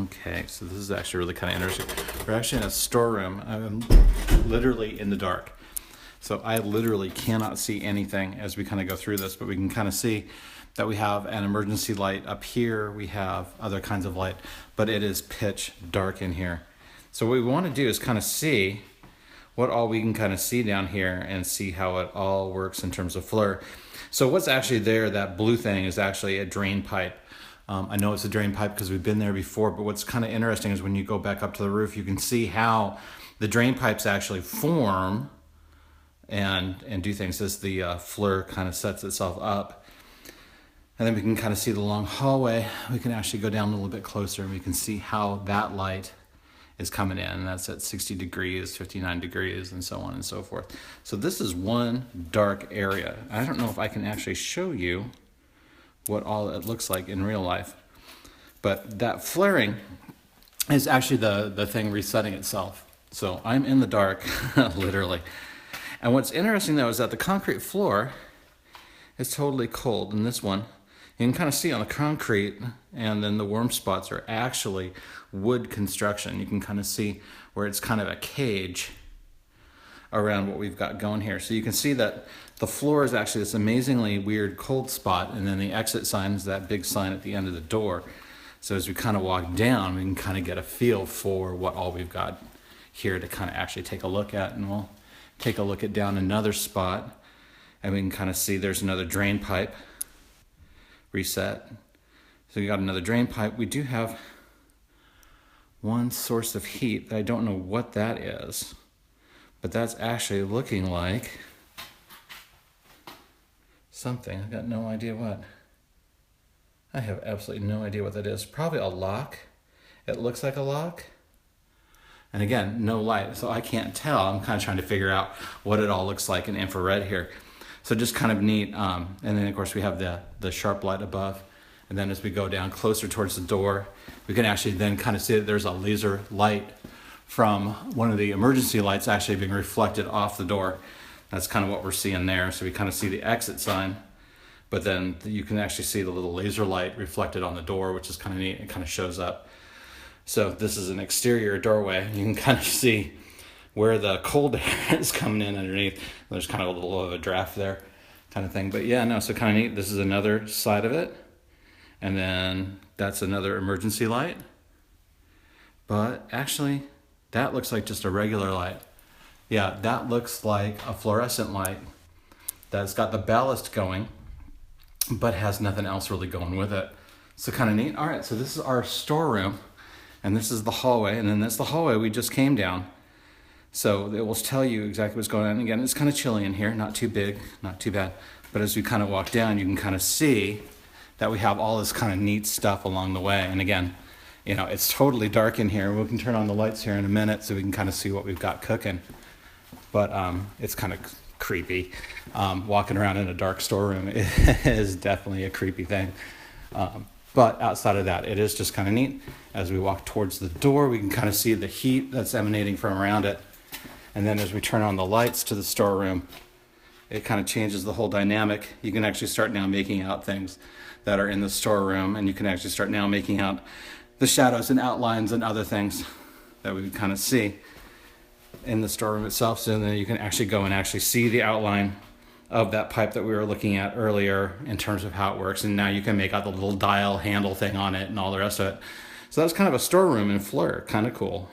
Okay, so this is actually really kind of interesting. We're actually in a storeroom. I'm literally in the dark. So I literally cannot see anything as we kind of go through this, but we can kind of see that we have an emergency light up here. We have other kinds of light, but it is pitch dark in here. So what we want to do is kind of see what all we can kind of see down here and see how it all works in terms of FLIR. So what's actually there, that blue thing, is actually a drain pipe. I know it's a drain pipe because we've been there before, but what's kind of interesting is when you go back up to the roof, you can see how the drain pipes actually form and do things as the FLIR kind of sets itself up. And then we can kind of see the long hallway. We can actually go down a little bit closer and we can see how that light is coming in. And that's at 60 degrees, 59 degrees, and so on and so forth. So this is one dark area. I don't know if I can actually show you what all it looks like in real life. But that flaring is actually the thing resetting itself. So I'm in the dark, literally. And what's interesting though is that the concrete floor is totally cold. In this one, you can kind of see on the concrete, and then the warm spots are actually wood construction. You can kind of see where it's kind of a cage around what we've got going here. So you can see that the floor is actually this amazingly weird cold spot, and then the exit sign is that big sign at the end of the door. So as we kind of walk down, we can kind of get a feel for what all we've got here to kind of actually take a look at. And we'll take a look at down another spot, and we can kind of see there's another drain pipe reset. So we got another drain pipe. We do have one source of heat that I don't know what that is, but that's actually looking like something. I've got no idea what. I have absolutely no idea what that is. Probably a lock. It looks like a lock. And again, no light, so I can't tell. I'm kind of trying to figure out what it all looks like in infrared here. So just kind of neat. And then of course we have the sharp light above. And then as we go down closer towards the door, we can actually then kind of see that there's a laser light from one of the emergency lights actually being reflected off the door. That's kind of what we're seeing there. So we kind of see the exit sign, but then you can actually see the little laser light reflected on the door, which is kind of neat. It kind of shows up. So this is an exterior doorway. You can kind of see where the cold air is coming in underneath. There's kind of a little of a draft there kind of thing. But yeah, no, so kind of neat. This is another side of it. And then that's another emergency light. But actually, that looks like just a regular light. Yeah, that looks like a fluorescent light that's got the ballast going, but has nothing else really going with it. So kind of neat. All right, so this is our storeroom, and this is the hallway, and then that's the hallway we just came down. So it will tell you exactly what's going on. Again, it's kind of chilly in here, not too big, not too bad. But as we kind of walk down, you can kind of see that we have all this kind of neat stuff along the way. And again, you know, it's totally dark in here. We can turn on the lights here in a minute so we can kind of see what we've got cooking. But it's kind of creepy. Walking around in a dark storeroom is definitely a creepy thing. But outside of that, it is just kind of neat. As we walk towards the door, we can kind of see the heat that's emanating from around it. And then as we turn on the lights to the storeroom, it kind of changes the whole dynamic. You can actually start now making out things that are in the storeroom, and you can actually start now making out the shadows and outlines and other things that we would kind of see in the storeroom itself. So then you can actually go and actually see the outline of that pipe that we were looking at earlier in terms of how it works. And now you can make out the little dial handle thing on it and all the rest of it. So that's kind of a storeroom in FLIR, kind of cool.